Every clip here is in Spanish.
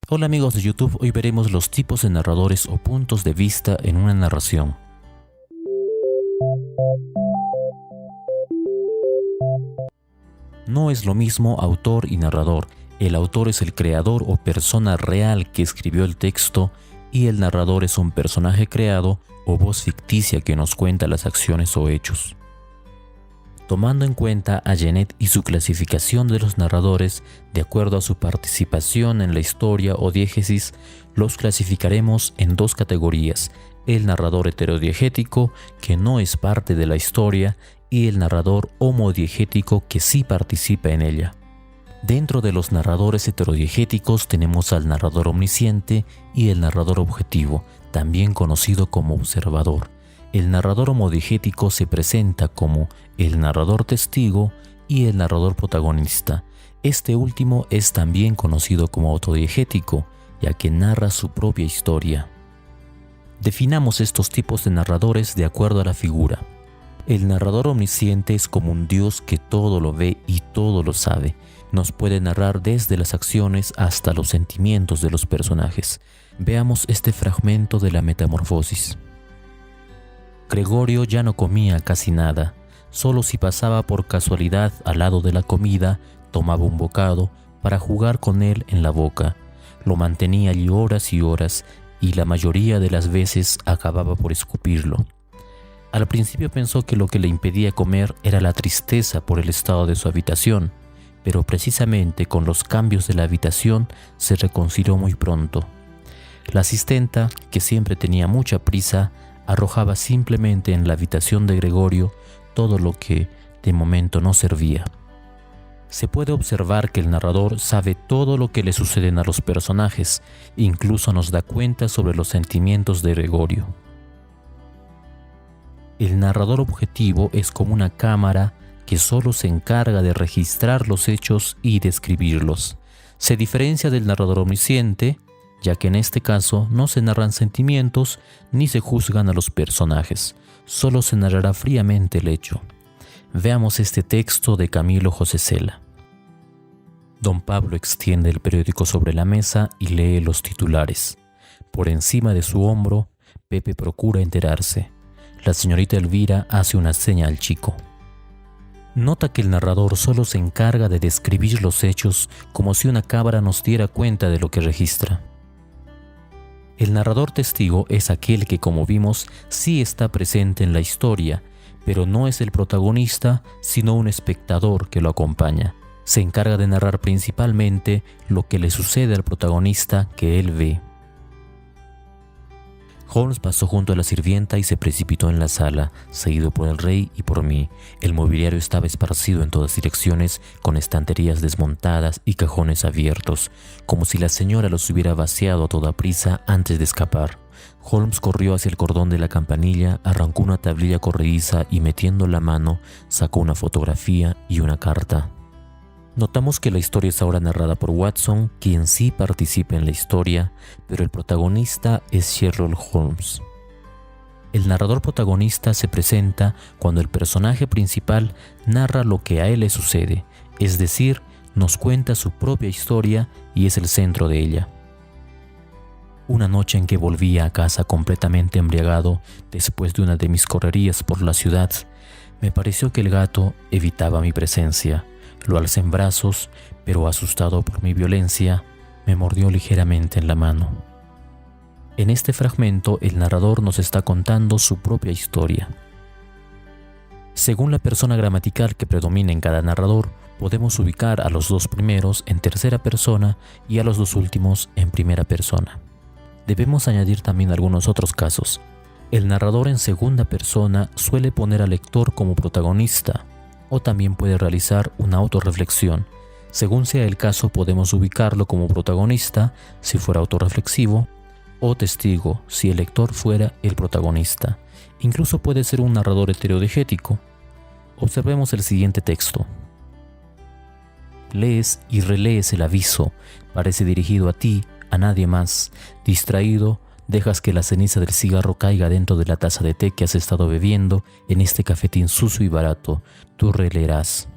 Hola amigos de YouTube, hoy veremos los tipos de narradores o puntos de vista en una narración. No es lo mismo autor y narrador. El autor es el creador o persona real que escribió el texto y el narrador es un personaje creado o voz ficticia que nos cuenta las acciones o hechos. Tomando en cuenta a Genet y su clasificación de los narradores de acuerdo a su participación en la historia o diégesis, los clasificaremos en dos categorías: el narrador heterodiegético, que no es parte de la historia, y el narrador homodiegético, que sí participa en ella. Dentro de los narradores heterodiegéticos tenemos al narrador omnisciente y el narrador objetivo, también conocido como observador. El narrador homodiegético se presenta como el narrador testigo y el narrador protagonista. Este último es también conocido como autodiegético, ya que narra su propia historia. Definamos estos tipos de narradores de acuerdo a la figura. El narrador omnisciente es como un Dios que todo lo ve y todo lo sabe. Nos puede narrar desde las acciones hasta los sentimientos de los personajes. Veamos este fragmento de la Metamorfosis. Gregorio ya no comía casi nada, solo si pasaba por casualidad al lado de la comida, tomaba un bocado para jugar con él en la boca. Lo mantenía allí horas y horas y la mayoría de las veces acababa por escupirlo. Al principio pensó que lo que le impedía comer era la tristeza por el estado de su habitación, pero precisamente con los cambios de la habitación se reconcilió muy pronto. La asistenta, que siempre tenía mucha prisa, arrojaba simplemente en la habitación de Gregorio todo lo que de momento no servía. Se puede observar que el narrador sabe todo lo que le suceden a los personajes, incluso nos da cuenta sobre los sentimientos de Gregorio. El narrador objetivo es como una cámara que solo se encarga de registrar los hechos y describirlos. Se diferencia del narrador omnisciente, ya que en este caso no se narran sentimientos ni se juzgan a los personajes, solo se narrará fríamente el hecho. Veamos este texto de Camilo José Cela. Don Pablo extiende el periódico sobre la mesa y lee los titulares. Por encima de su hombro, Pepe procura enterarse. La señorita Elvira hace una seña al chico. Nota que el narrador solo se encarga de describir los hechos como si una cámara nos diera cuenta de lo que registra. El narrador testigo es aquel que, como vimos, sí está presente en la historia, pero no es el protagonista, sino un espectador que lo acompaña. Se encarga de narrar principalmente lo que le sucede al protagonista que él ve. Holmes pasó junto a la sirvienta y se precipitó en la sala, seguido por el rey y por mí. El mobiliario estaba esparcido en todas direcciones, con estanterías desmontadas y cajones abiertos, como si la señora los hubiera vaciado a toda prisa antes de escapar. Holmes corrió hacia el cordón de la campanilla, arrancó una tablilla corrediza y, metiendo la mano, sacó una fotografía y una carta. Notamos que la historia es ahora narrada por Watson, quien sí participa en la historia, pero el protagonista es Sherlock Holmes. El narrador protagonista se presenta cuando el personaje principal narra lo que a él le sucede, es decir, nos cuenta su propia historia y es el centro de ella. Una noche en que volvía a casa completamente embriagado después de una de mis correrías por la ciudad, me pareció que el gato evitaba mi presencia. Lo alcé en brazos, pero asustado por mi violencia, me mordió ligeramente en la mano. En este fragmento, el narrador nos está contando su propia historia. Según la persona gramatical que predomina en cada narrador, podemos ubicar a los dos primeros en tercera persona y a los dos últimos en primera persona. Debemos añadir también algunos otros casos. El narrador en segunda persona suele poner al lector como protagonista, o también puede realizar una autorreflexión. Según sea el caso, podemos ubicarlo como protagonista si fuera autorreflexivo, o testigo si el lector fuera el protagonista. Incluso puede ser un narrador heterodiegético. Observemos el siguiente texto. Lees y relees el aviso, parece dirigido a ti, a nadie más. Distraído, dejas que la ceniza del cigarro caiga dentro de la taza de té que has estado bebiendo en este cafetín sucio y barato. Tú releerás.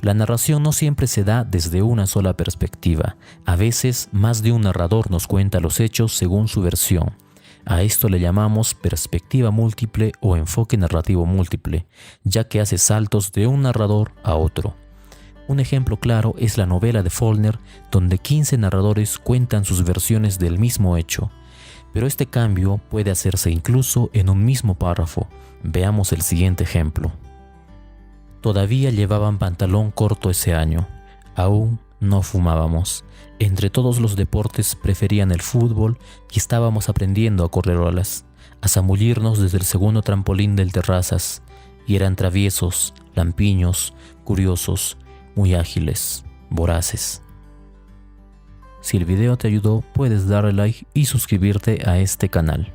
La narración no siempre se da desde una sola perspectiva. A veces, más de un narrador nos cuenta los hechos según su versión. A esto le llamamos perspectiva múltiple o enfoque narrativo múltiple, ya que hace saltos de un narrador a otro. Un ejemplo claro es la novela de Faulkner, donde 15 narradores cuentan sus versiones del mismo hecho. Pero este cambio puede hacerse incluso en un mismo párrafo. Veamos el siguiente ejemplo. Todavía llevaban pantalón corto ese año. Aún no fumábamos. Entre todos los deportes preferían el fútbol y estábamos aprendiendo a correr olas, a zambullirnos desde el segundo trampolín del terrazas. Y eran traviesos, lampiños, curiosos, muy ágiles, voraces. Si el video te ayudó, puedes darle like y suscribirte a este canal.